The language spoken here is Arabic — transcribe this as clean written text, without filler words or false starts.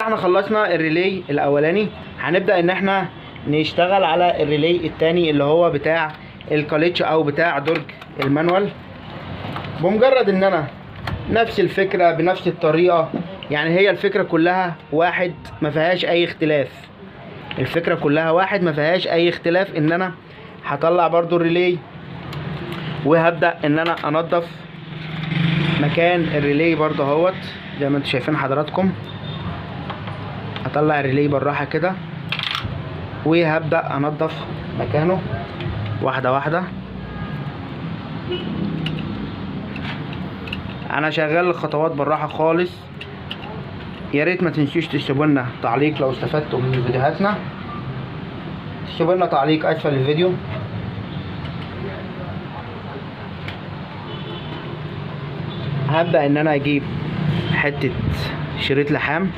احنا خلصنا الريلي الاولاني، هنبدأ ان احنا نشتغل على الريلي التاني اللي هو بتاع الكاليتش او بتاع درج المانوال. بمجرد ان انا نفس الفكرة بنفس الطريقة، يعني هي الفكرة كلها واحد ما فيهاش اي اختلاف. الفكرة كلها واحد ما فيهاش اي اختلاف. ان انا هطلع برضو الريلي وهبدأ ان انا انضف مكان الريلي برضو اهوت زي ما انتم شايفين حضراتكم. هطلع الريلي بالراحة كده وهبدأ انضف مكانه واحدة واحدة. انا شغال الخطوات بالراحة خالص. يا ريت ما تنسوش تكتبوا لنا تعليق لو استفدتوا من فيديوهاتنا، تكتبوا لنا تعليق اسفل الفيديو. هبدأ ان انا اجيب حتة شريط لحام